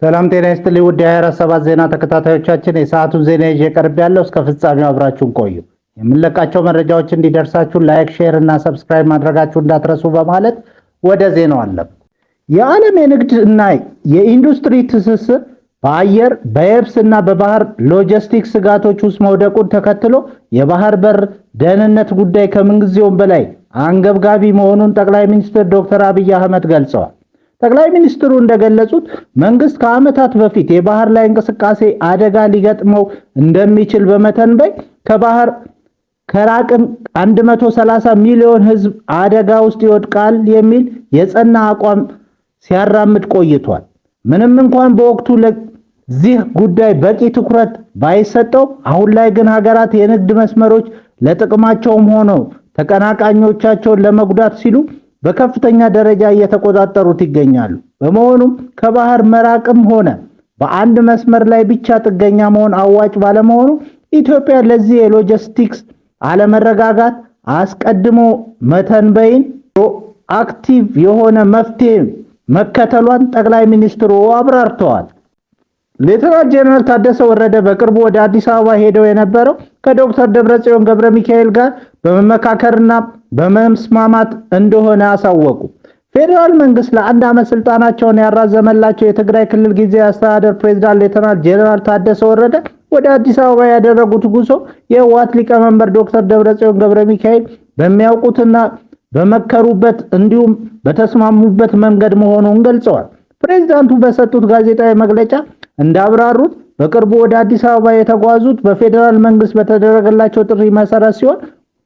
ሰላም ጤና ይስጥልኝ ውድ የ24/7 ዜና ተከታታዮቻችን፣ የሰዓቱን ዜና ይዤ ቀርቤያለሁ። እስከ ፍጻሜው አብራችሁን ቆዩ። የምንለቃቸው መረጃዎች እንዲደርሳችሁ ላይክ፣ ሼር እና ሰብስክራይብ ማድረጋችሁ እንዳትረሱ በማለት ወደ ዜናው አለፉ። የዓለም የንግድ እና የኢንዱስትሪ ትስስር በአየር በየብስ እና በባህር ሎጂስቲክስ ስጋቶች ውስጥ መውደቁን ተከትሎ የባህር በር ደህንነት ጉዳይ ከምንጊዜውም በላይ አንገብጋቢ መሆኑን ጠቅላይ ሚኒስትር ዶክተር አብይ አህመድ ገልጸዋል። ጠቅላይ ሚኒስትሩ እንደገለጹት መንግስት ከዓመታት በፊት የባህር ላይ እንቅስቃሴ አደጋ ሊገጥመው እንደሚችል በመተንበይ ከባህር ከራቅን 130 ሚሊዮን ሕዝብ አደጋ ውስጥ ይወድቃል የሚል የጸና አቋም ሲያራምድ ቆይቷል። ምንም እንኳን በወቅቱ ለዚህ ጉዳይ በቂ ትኩረት ባይሰጠው፣ አሁን ላይ ግን ሀገራት የንግድ መስመሮች ለጥቅማቸውም ሆነው ተቀናቃኞቻቸውን ለመጉዳት ሲሉ በከፍተኛ ደረጃ እየተቆጣጠሩት ይገኛሉ። በመሆኑም ከባህር መራቅም ሆነ በአንድ መስመር ላይ ብቻ ጥገኛ መሆን አዋጭ ባለመሆኑ ኢትዮጵያ ለዚህ የሎጂስቲክስ አለመረጋጋት አስቀድሞ መተንበይን ፕሮአክቲቭ የሆነ መፍትሄ መከተሏን ጠቅላይ ሚኒስትሩ አብራርተዋል። ሌተናንት ጄኔራል ታደሰ ወረደ በቅርቡ ወደ አዲስ አበባ ሄደው የነበረው ከዶክተር ደብረጽዮን ገብረ ሚካኤል ጋር በመመካከርና በመስማማት እንደሆነ አሳወቁ። ፌዴራል መንግስት ለአንድ ዓመት ስልጣናቸውን ያራዘመላቸው የትግራይ ክልል ጊዜያዊ አስተዳደር ፕሬዝዳንት ሌተናንት ጄኔራል ታደሰ ወረደ ወደ አዲስ አበባ ያደረጉት ጉዞ የህወሓት ሊቀመንበር ዶክተር ደብረጽዮን ገብረ ሚካኤል በሚያውቁትና በመከሩበት እንዲሁም በተስማሙበት መንገድ መሆኑን ገልጸዋል። ፕሬዝዳንቱ በሰጡት ጋዜጣዊ መግለጫ እንዳብራሩት በቅርቡ ወደ አዲስ አበባ የተጓዙት በፌዴራል መንግስት በተደረገላቸው ጥሪ መሰረት ሲሆን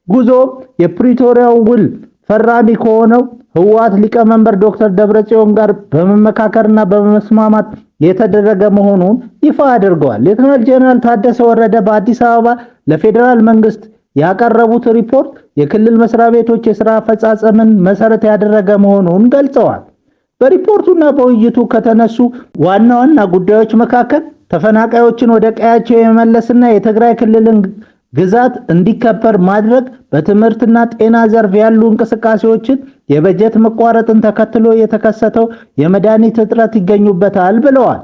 ጉዞም የፕሪቶሪያው ውል ፈራሚ ከሆነው ህወሓት ሊቀመንበር ዶክተር ደብረጽዮን ጋር በመመካከርና በመስማማት የተደረገ መሆኑን ይፋ አድርገዋል። ሌተናንት ጄኔራል ታደሰ ወረደ በአዲስ አበባ ለፌዴራል መንግስት ያቀረቡት ሪፖርት የክልል መስሪያ ቤቶች የሥራ አፈጻጸምን መሰረት ያደረገ መሆኑን ገልጸዋል። በሪፖርቱና በውይይቱ ከተነሱ ዋና ዋና ጉዳዮች መካከል ተፈናቃዮችን ወደ ቀያቸው የመመለስና የትግራይ ክልልን ግዛት እንዲከበር ማድረግ፣ በትምህርትና ጤና ዘርፍ ያሉ እንቅስቃሴዎችን፣ የበጀት መቋረጥን ተከትሎ የተከሰተው የመድኃኒት እጥረት ይገኙበታል ብለዋል።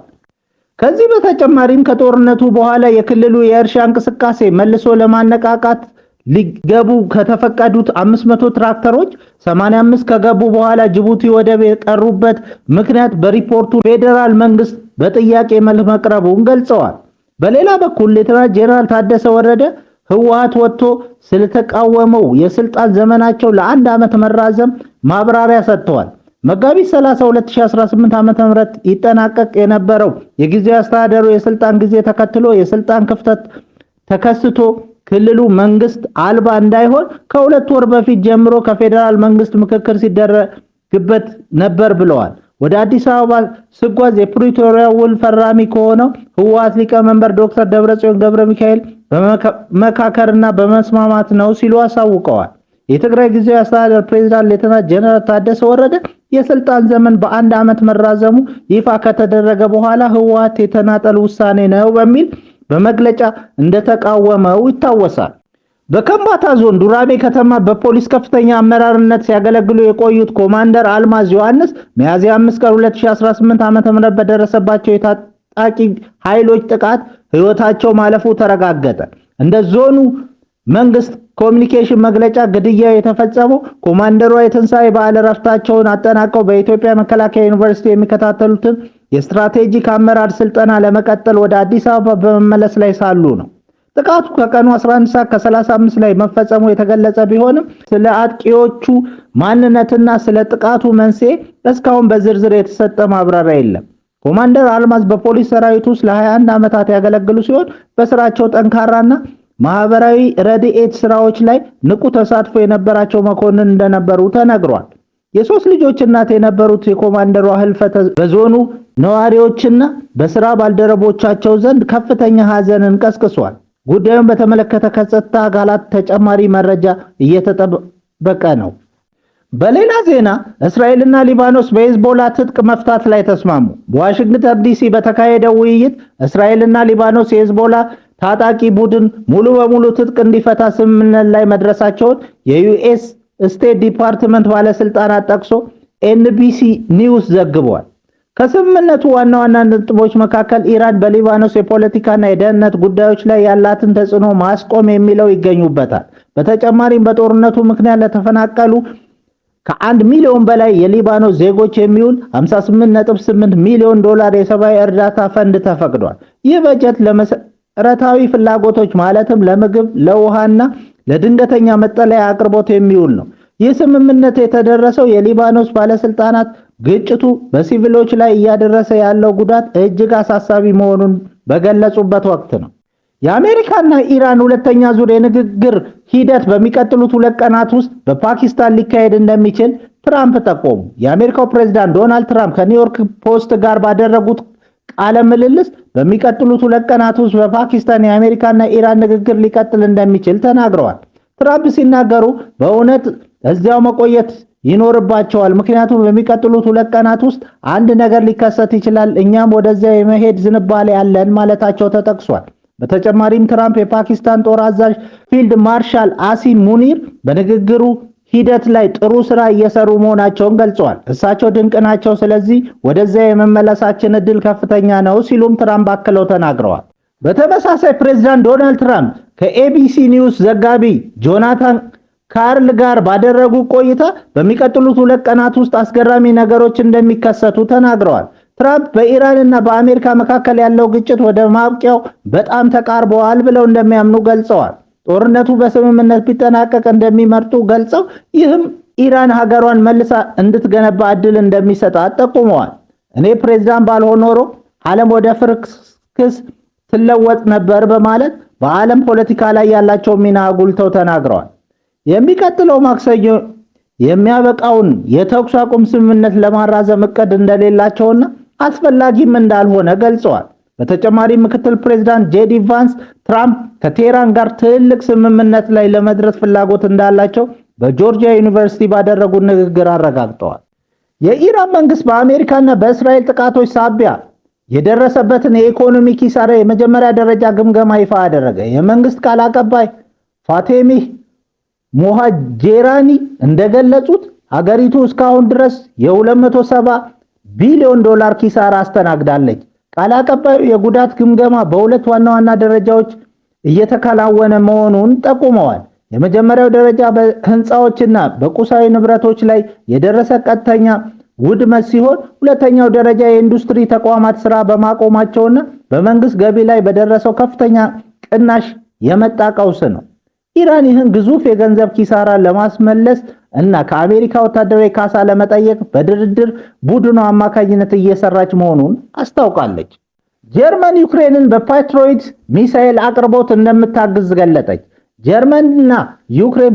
ከዚህ በተጨማሪም ከጦርነቱ በኋላ የክልሉ የእርሻ እንቅስቃሴ መልሶ ለማነቃቃት ሊገቡ ከተፈቀዱት 500 ትራክተሮች 85 ከገቡ በኋላ ጅቡቲ ወደብ የቀሩበት ምክንያት በሪፖርቱ ፌዴራል መንግስት በጥያቄ መልክ መቅረቡን ገልጸዋል። በሌላ በኩል ሌተናንት ጄኔራል ታደሰ ወረደ ህወሓት ወጥቶ ስለተቃወመው የስልጣን ዘመናቸው ለአንድ ዓመት መራዘም ማብራሪያ ሰጥተዋል። መጋቢት 30 2018 ዓ.ም ይጠናቀቅ የነበረው የጊዜያዊ አስተዳደሩ የስልጣን ጊዜ ተከትሎ የስልጣን ክፍተት ተከስቶ ክልሉ መንግስት አልባ እንዳይሆን ከሁለት ወር በፊት ጀምሮ ከፌዴራል መንግስት ምክክር ሲደረግበት ነበር ብለዋል። ወደ አዲስ አበባ ስጓዝ የፕሪቶሪያ ውል ፈራሚ ከሆነው ህወሓት ሊቀመንበር ዶክተር ደብረጽዮን ገብረ ሚካኤል በመካከርና በመስማማት ነው ሲሉ አሳውቀዋል። የትግራይ ጊዜያዊ አስተዳደር ፕሬዝዳንት ሌተናንት ጄኔራል ታደሰ ወረደ የስልጣን ዘመን በአንድ ዓመት መራዘሙ ይፋ ከተደረገ በኋላ ህወሓት የተናጠል ውሳኔ ነው በሚል በመግለጫ እንደተቃወመው ይታወሳል። በከምባታ ዞን ዱራሜ ከተማ በፖሊስ ከፍተኛ አመራርነት ሲያገለግሉ የቆዩት ኮማንደር አልማዝ ዮሐንስ ሚያዝያ 5 ቀን 2018 ዓ.ም በደረሰባቸው የታጣቂ ኃይሎች ጥቃት ህይወታቸው ማለፉ ተረጋገጠ። እንደ ዞኑ መንግስት ኮሚኒኬሽን መግለጫ ግድያው የተፈጸመው ኮማንደሯ የትንሣኤ በዓል ዕረፍታቸውን አጠናቀው በኢትዮጵያ መከላከያ ዩኒቨርሲቲ የሚከታተሉትን የስትራቴጂክ አመራር ስልጠና ለመቀጠል ወደ አዲስ አበባ በመመለስ ላይ ሳሉ ነው። ጥቃቱ ከቀኑ 11:35 ላይ መፈጸሙ የተገለጸ ቢሆንም ስለ አጥቂዎቹ ማንነትና ስለ ጥቃቱ መንስኤ እስካሁን በዝርዝር የተሰጠ ማብራሪያ የለም። ኮማንደር አልማዝ በፖሊስ ሰራዊት ውስጥ ለ21 ዓመታት ያገለግሉ ሲሆን በስራቸው ጠንካራና ማህበራዊ ረድኤት ስራዎች ላይ ንቁ ተሳትፎ የነበራቸው መኮንን እንደነበሩ ተነግሯል። የሶስት ልጆች እናት የነበሩት የኮማንደሯ ህልፈት በዞኑ ነዋሪዎችና በስራ ባልደረቦቻቸው ዘንድ ከፍተኛ ሐዘንን ቀስቅሷል። ጉዳዩን በተመለከተ ከጸጥታ አካላት ተጨማሪ መረጃ እየተጠበቀ ነው። በሌላ ዜና እስራኤልና ሊባኖስ በሄዝቦላ ትጥቅ መፍታት ላይ ተስማሙ። በዋሽንግተን ዲሲ በተካሄደው ውይይት እስራኤልና ሊባኖስ የሄዝቦላ ታጣቂ ቡድን ሙሉ በሙሉ ትጥቅ እንዲፈታ ስምምነት ላይ መድረሳቸውን የዩኤስ ስቴት ዲፓርትመንት ባለስልጣናት ጠቅሶ ኤንቢሲ ኒውስ ዘግቧል። ከስምምነቱ ዋና ዋና ነጥቦች መካከል ኢራን በሊባኖስ የፖለቲካና የደህንነት ጉዳዮች ላይ ያላትን ተጽዕኖ ማስቆም የሚለው ይገኙበታል። በተጨማሪም በጦርነቱ ምክንያት ለተፈናቀሉ ከ1 ሚሊዮን በላይ የሊባኖስ ዜጎች የሚውል 58.8 ሚሊዮን ዶላር የሰብአዊ እርዳታ ፈንድ ተፈቅዷል። ይህ በጀት ለመሰረታዊ ፍላጎቶች ማለትም ለምግብ፣ ለውሃና ለድንገተኛ መጠለያ አቅርቦት የሚውል ነው። ይህ ስምምነት የተደረሰው የሊባኖስ ባለስልጣናት ግጭቱ በሲቪሎች ላይ እያደረሰ ያለው ጉዳት እጅግ አሳሳቢ መሆኑን በገለጹበት ወቅት ነው። የአሜሪካና ኢራን ሁለተኛ ዙር የንግግር ሂደት በሚቀጥሉት 2 ቀናት ውስጥ በፓኪስታን ሊካሄድ እንደሚችል ትራምፕ ጠቆሙ። የአሜሪካው ፕሬዝዳንት ዶናልድ ትራምፕ ከኒውዮርክ ፖስት ጋር ባደረጉት ቃለ ምልልስ በሚቀጥሉት 2 ቀናት ውስጥ በፓኪስታን የአሜሪካና ኢራን ንግግር ሊቀጥል እንደሚችል ተናግረዋል። ትራምፕ ሲናገሩ በእውነት እዚያው መቆየት ይኖርባቸዋል፣ ምክንያቱም በሚቀጥሉት 2 ቀናት ውስጥ አንድ ነገር ሊከሰት ይችላል፣ እኛም ወደዚያ የመሄድ ዝንባሌ ያለን ማለታቸው ተጠቅሷል። በተጨማሪም ትራምፕ የፓኪስታን ጦር አዛዥ ፊልድ ማርሻል አሲም ሙኒር በንግግሩ ሂደት ላይ ጥሩ ስራ እየሰሩ መሆናቸውን ገልጸዋል። እሳቸው ድንቅ ናቸው፣ ስለዚህ ወደዚያ የመመለሳችን እድል ከፍተኛ ነው ሲሉም ትራምፕ አክለው ተናግረዋል። በተመሳሳይ ፕሬዝዳንት ዶናልድ ትራምፕ ከኤቢሲ ኒውስ ዘጋቢ ጆናታን ካርል ጋር ባደረጉ ቆይታ በሚቀጥሉት 2 ቀናት ውስጥ አስገራሚ ነገሮች እንደሚከሰቱ ተናግረዋል። ትራምፕ በኢራንና በአሜሪካ መካከል ያለው ግጭት ወደ ማብቂያው በጣም ተቃርበዋል ብለው እንደሚያምኑ ገልጸዋል። ጦርነቱ በስምምነት ቢጠናቀቅ እንደሚመርጡ ገልጸው ይህም ኢራን ሀገሯን መልሳ እንድትገነባ እድል እንደሚሰጣት ጠቁመዋል። እኔ ፕሬዝዳንት ባልሆን ኖሮ ዓለም ወደ ፍርክስ ትለወጥ ነበር በማለት በዓለም ፖለቲካ ላይ ያላቸው ሚና አጉልተው ተናግረዋል። የሚቀጥለው ማክሰኞ የሚያበቃውን የተኩስ አቁም ስምምነት ለማራዘም እቅድ እንደሌላቸውና አስፈላጊም እንዳልሆነ ገልጸዋል። በተጨማሪም ምክትል ፕሬዝዳንት ጄዲ ቫንስ ትራምፕ ከቴህራን ጋር ትልቅ ስምምነት ላይ ለመድረስ ፍላጎት እንዳላቸው በጆርጂያ ዩኒቨርሲቲ ባደረጉት ንግግር አረጋግጠዋል። የኢራን መንግስት በአሜሪካና በእስራኤል ጥቃቶች ሳቢያ የደረሰበትን የኢኮኖሚ ኪሳራ የመጀመሪያ ደረጃ ግምገማ ይፋ አደረገ። የመንግስት ቃል አቀባይ ፋቴሚ ሞሃጄራኒ እንደገለጹት ሀገሪቱ እስካሁን ድረስ የ270 ቢሊዮን ዶላር ኪሳራ አስተናግዳለች። ቃል አቀባዩ የጉዳት ግምገማ በሁለት ዋና ዋና ደረጃዎች እየተከናወነ መሆኑን ጠቁመዋል። የመጀመሪያው ደረጃ በህንፃዎችና በቁሳዊ ንብረቶች ላይ የደረሰ ቀጥተኛ ውድመት ሲሆን ሁለተኛው ደረጃ የኢንዱስትሪ ተቋማት ስራ በማቆማቸውና በመንግስት ገቢ ላይ በደረሰው ከፍተኛ ቅናሽ የመጣ ቀውስ ነው። ኢራን ይህን ግዙፍ የገንዘብ ኪሳራ ለማስመለስ እና ከአሜሪካ ወታደራዊ ካሳ ለመጠየቅ በድርድር ቡድኑ አማካኝነት እየሰራች መሆኑን አስታውቃለች። ጀርመን ዩክሬንን በፓትሪዮት ሚሳኤል አቅርቦት እንደምታግዝ ገለጠች። ጀርመንና ዩክሬን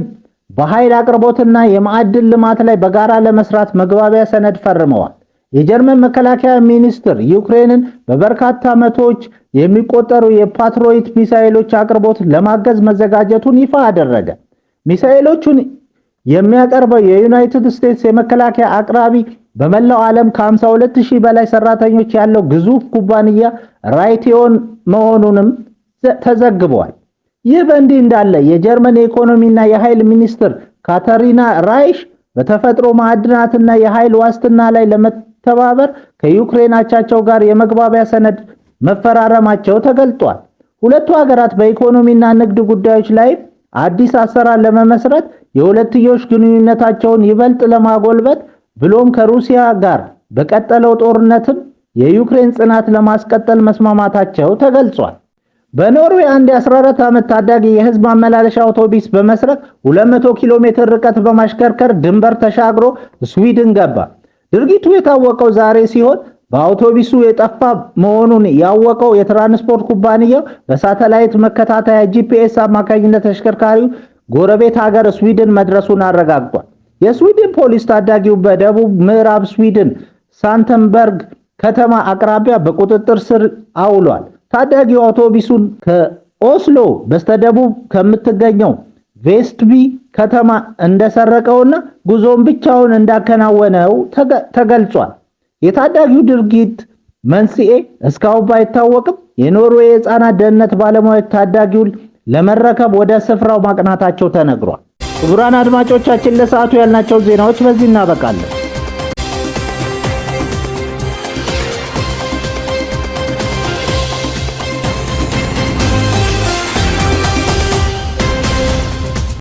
በኃይል አቅርቦትና የማዕድን ልማት ላይ በጋራ ለመስራት መግባቢያ ሰነድ ፈርመዋል። የጀርመን መከላከያ ሚኒስትር ዩክሬንን በበርካታ መቶዎች የሚቆጠሩ የፓትሪዮት ሚሳኤሎች አቅርቦት ለማገዝ መዘጋጀቱን ይፋ አደረገ። ሚሳኤሎቹን የሚያቀርበው የዩናይትድ ስቴትስ የመከላከያ አቅራቢ በመላው ዓለም ከ52000 በላይ ሰራተኞች ያለው ግዙፍ ኩባንያ ራይቴዮን መሆኑንም ተዘግቧል። ይህ በእንዲህ እንዳለ የጀርመን የኢኮኖሚና የኃይል ሚኒስትር ካታሪና ራይሽ በተፈጥሮ ማዕድናትና የኃይል ዋስትና ላይ ለመተባበር ከዩክሬን አቻቸው ጋር የመግባቢያ ሰነድ መፈራረማቸው ተገልጧል። ሁለቱ ሀገራት በኢኮኖሚና ንግድ ጉዳዮች ላይ አዲስ አሰራር ለመመስረት የሁለትዮሽ ግንኙነታቸውን ይበልጥ ለማጎልበት ብሎም ከሩሲያ ጋር በቀጠለው ጦርነትም የዩክሬን ጽናት ለማስቀጠል መስማማታቸው ተገልጿል። በኖርዌይ አንድ የ14 ዓመት ታዳጊ የህዝብ ማመላለሻ አውቶቡስ በመስረቅ 200 ኪሎ ሜትር ርቀት በማሽከርከር ድንበር ተሻግሮ ስዊድን ገባ። ድርጊቱ የታወቀው ዛሬ ሲሆን በአውቶቡሱ የጠፋ መሆኑን ያወቀው የትራንስፖርት ኩባንያው በሳተላይት መከታተያ ጂፒኤስ አማካኝነት ተሽከርካሪው ጎረቤት ሀገር ስዊድን መድረሱን አረጋግጧል። የስዊድን ፖሊስ ታዳጊው በደቡብ ምዕራብ ስዊድን ሳንተንበርግ ከተማ አቅራቢያ በቁጥጥር ስር አውሏል። ታዳጊው አውቶቡሱን ከኦስሎ በስተደቡብ ከምትገኘው ቬስትቢ ከተማ እንደሰረቀውና ጉዞን ብቻውን እንዳከናወነው ተገልጿል። የታዳጊው ድርጊት መንስኤ እስካሁን ባይታወቅም የኖርዌይ የህፃናት ደህንነት ባለሙያዎች ታዳጊውን ለመረከብ ወደ ስፍራው ማቅናታቸው ተነግሯል። ክቡራን አድማጮቻችን ለሰዓቱ ያልናቸው ዜናዎች በዚህ እናበቃለን።